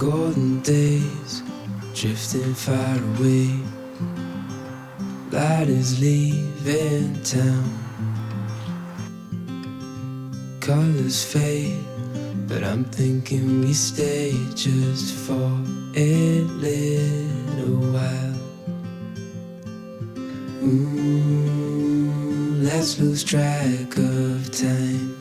golden days drifting far away. Light is leaving town. Colors fade, but I'm thinking we stay just for a little while. Let's lose track of time.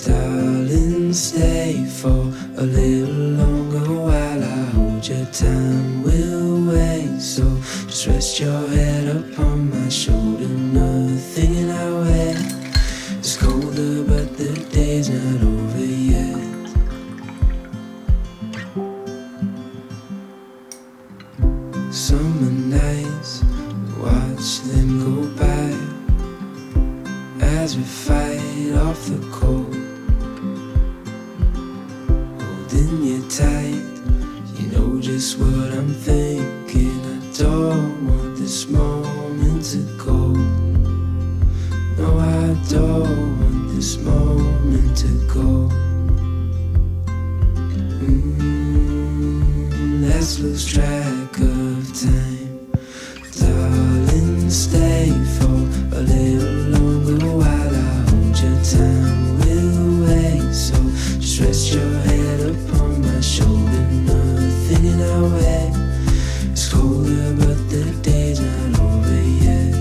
Darling, stay for a little longer while I hold your time will wait. So just rest your head upon my shoulder. Nothing in our way. It's colder, but the day's not over yet. Summer nights, watch them go by as we fight off the cold. Holding you tight, you know just what I'm thinking. I don't want this moment to go. No, I don't want this moment to go. Let's lose track of time. Darling, stay for a little longer while I hold your time will wait. So just rest your head upon my shoulder. Nothing in our way. It's colder, but the day's not over yet.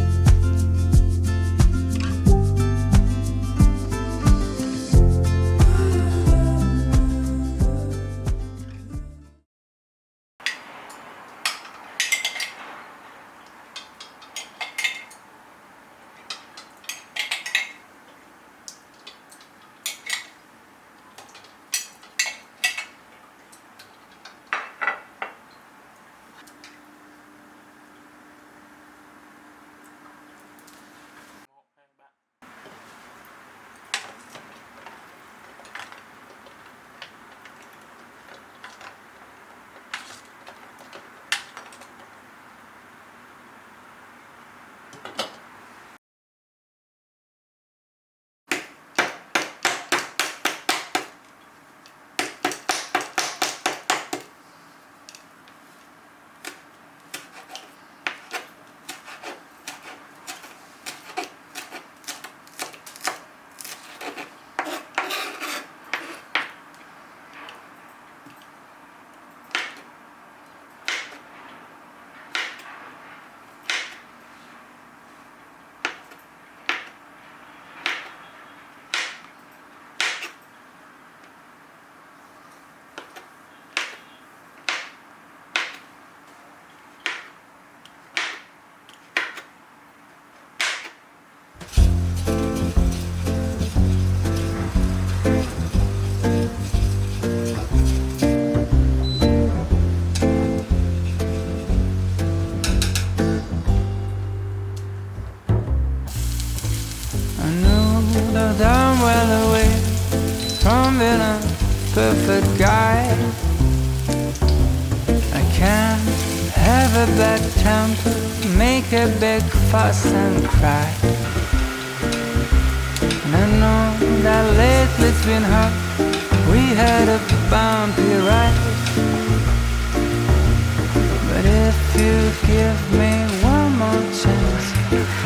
I'm well away from being a perfect guy. I can't have a bad temper, make a big fuss and cry. And I know that lately it's been hard. We had a bumpy ride, but if you give me one more chance,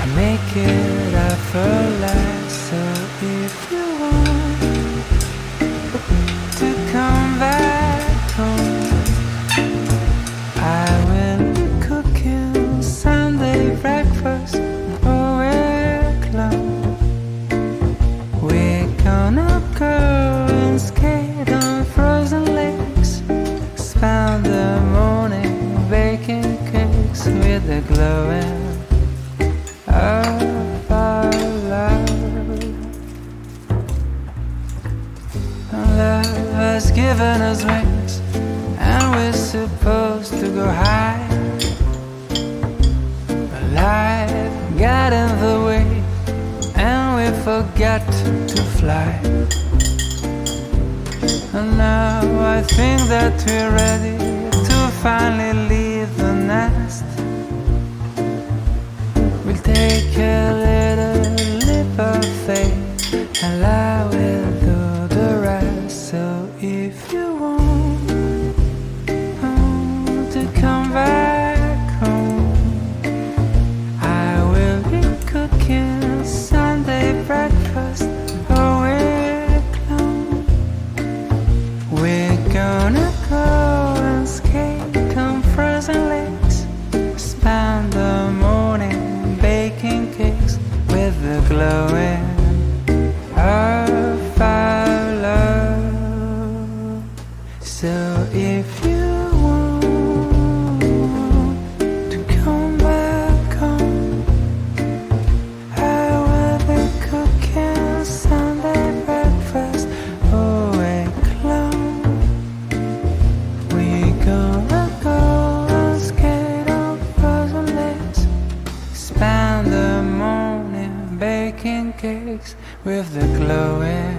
I make it effortless. So if you want to come back home, I will be cooking Sunday breakfast all week long. We're gonna go and skate on frozen lakes, spend the morning baking cakes with the glowing of our love. Love has given us wings, and we're supposed to go high. But life got in the way, and we forgot to fly. And now I think that we're ready to finally leave the nest. We'll take a little leap of faith, and I will do the rest. So if you want the glowing